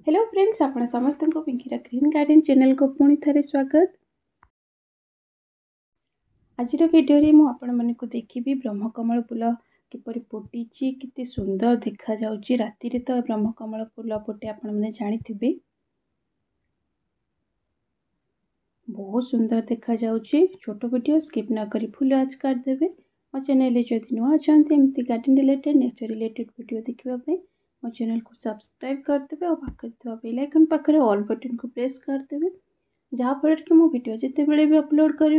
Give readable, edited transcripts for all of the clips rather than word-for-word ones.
Hello friends, आपण समस्त को पिंकीरा ग्रीन गार्डन चैनल को पुणी थे स्वागत। आज वीडियो रे मु आपण मन को देखिबी ब्रह्मकमल फूल किपरि फुटी कितने सुंदर देखा जाउची। राति रे तो ब्रह्मकमल फूल फुटे आपण माने जानिथिबे, बहुत सुंदर देखा जाउची। छोट वीडियो स्किप न करी फुल आज कर देबे। मो चैनल जदि नुआ चाहते एमती garden related nature related video देखिबा पे मो चैनल को सब्सक्राइब कर देबे और पाखरे बेल आइकन पाखरे ऑल बटन को प्रेस कर देबे, जहाँ फल कि मो वीडियो जिते बेले भी अपलोड करी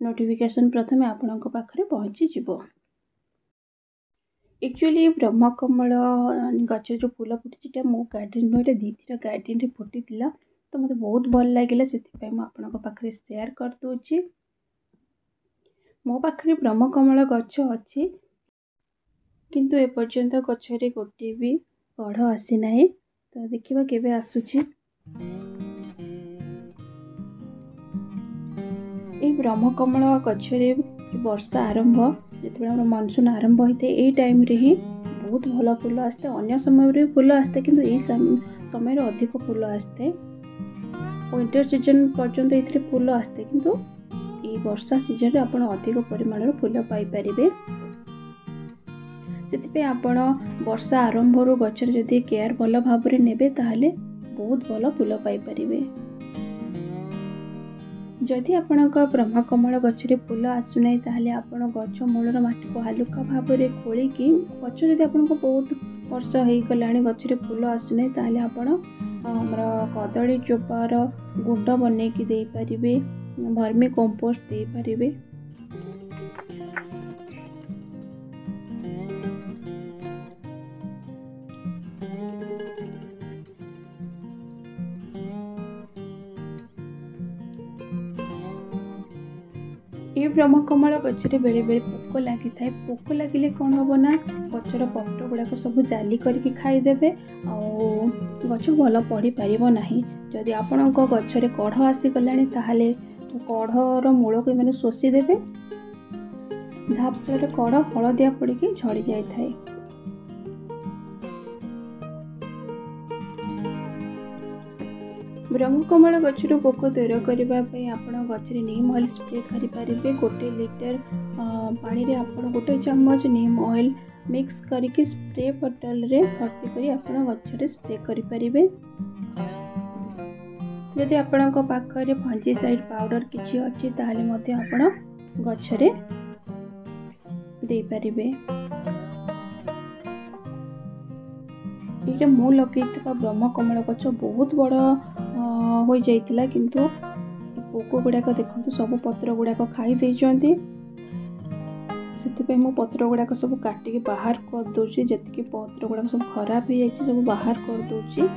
नोटिफिकेशन प्रथमे आपणक पाखरे पहुँची जीवो। एक्चुअली ब्रह्मकमल गच जो फूल फुटी मो गार्डन नुआ दी तीन गार्डन रे फुटी तो मत बहुत भल लगे से आपण पाखे सेयार कर दूची। मो पाखे ब्रह्मकमल गच अच्छी किंतु एपर्यंत गचरे गोटे भी कढ़ आसी ना, तो देखिबा केबे आसुची। ये ब्रह्मकमल गचरे वर्षा आरंभ जो मनसून आरंभ होता है यही टाइम रे ही बहुत भल फूल आसते। अन्य समय रे फूल आसते किंतु यही समय अधिक फूल आसते। विंटर सीजन पर्यंत ये फूल आसते किंतु ये वर्षा सीजन रे आपण अधिक परिमाण फूल पाई परिबे। से आपण वर्षा आरंभ गचर जदि केयर भल भाव नेबे ताहले बहुत भल फूल पाई परिबे। जदि आपणक ब्रह्मकमल गचरे फूल आसुना ताहले आपण गच मूलर माटी को हालुका भाव में खोलिकी गच जदि आपको बहुत वर्ष हो गलानी गचरे फूल आसुना ताहले आपण हमर कदली चोपार गुंड बनैकी दे परिबे, वर्मी कंपोस्ट दे परिबे। ये ब्रह्मकमल गचरे बेले बेले पोक लगी था। पोक लगिले कौन हम ना गचर पत्र गुड़ाक सब जाली करके खाईदेवे गच भल पढ़ी पार ना। जदि आपण गचरे कढ़ आसीगला ताहले कढ़र मूल को मैंने शोषीदेवे, जहाँ फल कढ़ हलदिया पड़ के झड़ी जाए। ब्रह्मकमल गचर पोक दूर करने आप गचरे नीम ऑयल स्प्रे करें। गोटे लीटर पानी रे आप गोटे चम्मच नीम ऑयल मिक्स करके स्प्रे बोतल रे भर्ती करी आप गचरे स्प्रे करें। जदि आपण पाखरे फंजीसाइड पाउडर किसी अच्छी ताहले मध्य आपण गचरे दे पारिबे। ये मु लगे ब्रह्मकमल गच बहुत बड़ हो जाइतिला किंतु पोक गुड़ाक देखते सब पत्र गुड़ाक खाई देइचंती। से मु पत्र गुड़ाक सब काटिके बाहर कर दूची। जतिके पत्र गुड़ाक सब खराब हो जाइए सब बाहर कर दूची।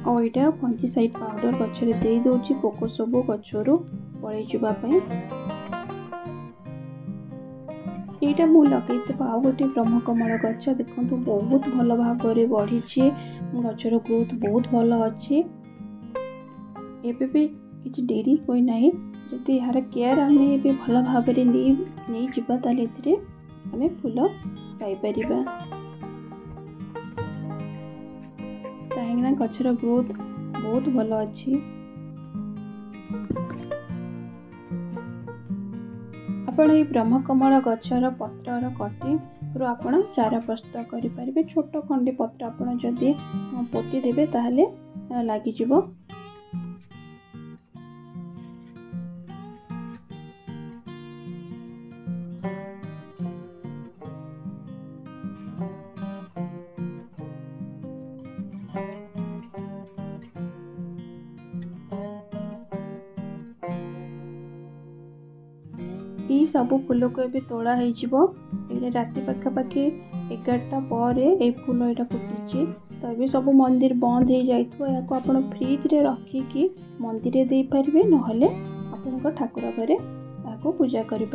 और यहाँ फंजीसाइड पाउडर गचरे दे दूची पोक सब गचरू पड़े जावाई। यहाँ मुझे लगे आउ गोटे ब्रह्मकमल गच देखो बहुत भल भाव में बढ़ी, गचर ग्रोथ बहुत भल अच्छी। एबे भी किसी डेरी कोई ना, जदि यार केयर आम भल भाव नहीं जावा ताले आम फूल पाइपर। कहीं गचर ग्रोथ बहुत भल अच्छी। आपण ये ब्रह्मकमल गचर पत्र कटिंग रू आपण चारा प्रस्तुत करें। छोट खंडी पत्र आपण जदि पोती देबे ताहले लागी जिवो। ये सब फूल को ये तोड़ा हो राति पाखापाखि 11टा पर फूल यहाँ फुटी। तो ये सब मंदिर बंद हो जाए या आप फ्रिज रे रखिकी मंदिर दे पारे ना आपण ठाकुर घरे या पूजा करें।